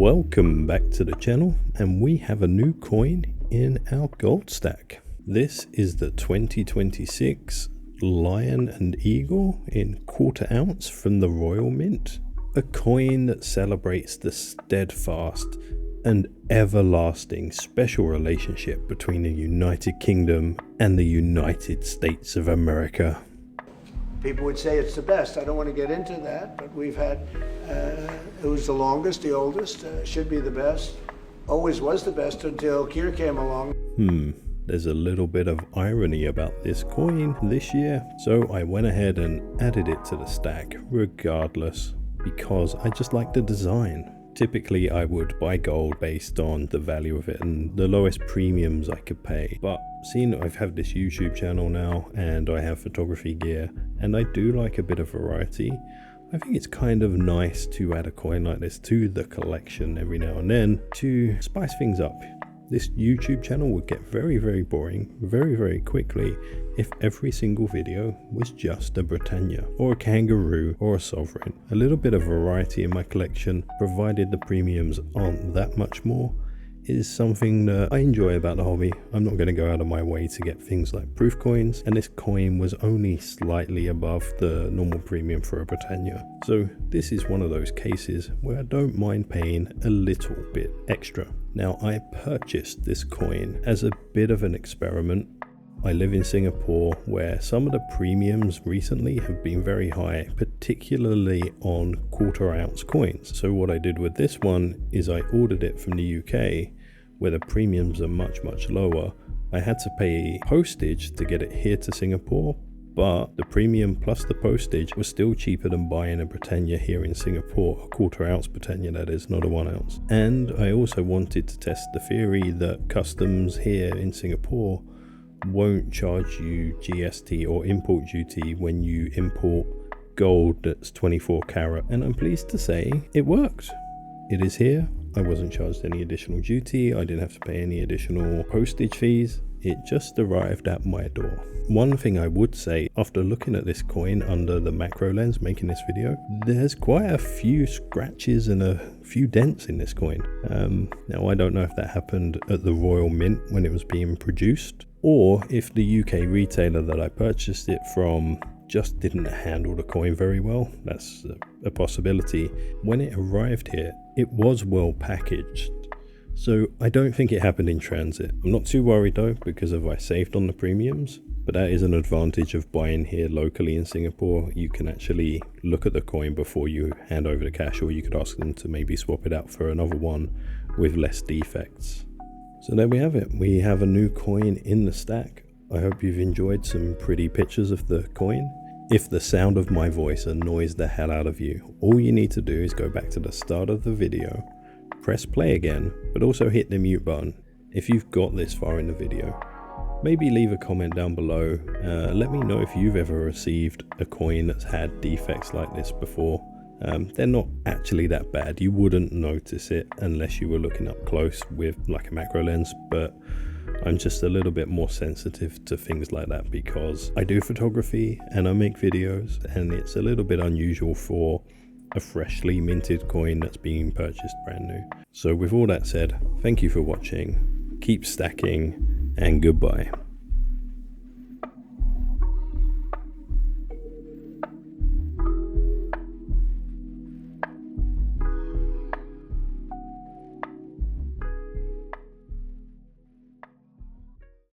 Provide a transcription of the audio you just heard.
Welcome back to the channel, and we have a new coin in our gold stack. This is the 2026 Lion and Eagle in 1/4 ounce from the Royal Mint. A coin that celebrates the steadfast and everlasting special relationship between the United Kingdom and the United States of America. People would say it's the best. I don't want to get into that, but we've had, it was the longest, the oldest, should be the best. Always was the best until Kier came along. There's a little bit of irony about this coin this year, so I went ahead and added it to the stack regardless, because I just like the design. Typically I would buy gold based on the value of it and the lowest premiums I could pay, but seeing that I've had this YouTube channel now and I have photography gear and I do like a bit of variety, I think it's kind of nice to add a coin like this to the collection every now and then to spice things up. This YouTube channel would get very boring very quickly if every single video was just a Britannia or a kangaroo or a sovereign. A little bit of variety in my collection, provided the premiums aren't that much more, is something that I enjoy about the hobby. I'm not going to go out of my way to get things like proof coins, and this coin was only slightly above the normal premium for a Britannia. So this is one of those cases where I don't mind paying a little bit extra. Now, I purchased this coin as a bit of an experiment. I live in Singapore, where some of the premiums recently have been very high, particularly on 1/4 ounce coins. So what I did with this one is I ordered it from the UK, where the premiums are much lower. I had to pay postage to get it here to Singapore, but the premium plus the postage was still cheaper than buying a Britannia here in Singapore, a 1/4 ounce Britannia that is, not a 1 ounce. And I also wanted to test the theory that customs here in Singapore won't charge you GST or import duty when you import gold that's 24 karat, and I'm pleased to say it worked. It is here. I wasn't charged any additional duty. I didn't have to pay any additional postage fees. It just arrived at my door. One thing I would say, after looking at this coin under the macro lens making this video, there's quite a few scratches and a few dents in this coin. Now I don't know if that happened at the Royal Mint when it was being produced, or if the UK retailer that I purchased it from just didn't handle the coin very well. That's a possibility. When it arrived here, it was well packaged, so I don't think it happened in transit. I'm not too worried though, because of I saved on the premiums, but that is an advantage of buying here locally in Singapore. You can actually look at the coin before you hand over the cash, or you could ask them to maybe swap it out for another one with less defects. So there we have it. We have a new coin in the stack. I hope you've enjoyed some pretty pictures of the coin. If the sound of my voice annoys the hell out of you, all you need to do is go back to the start of the video, press play again, but also hit the mute button if you've got this far in the video. Maybe leave a comment down below. Let me know if you've ever received a coin that's had defects like this before. They're not actually that bad. You wouldn't notice it unless you were looking up close with like a macro lens, but I'm just a little bit more sensitive to things like that because I do photography and I make videos, and it's a little bit unusual for a freshly minted coin that's being purchased brand new. So with all that said, thank you for watching, keep stacking, and goodbye.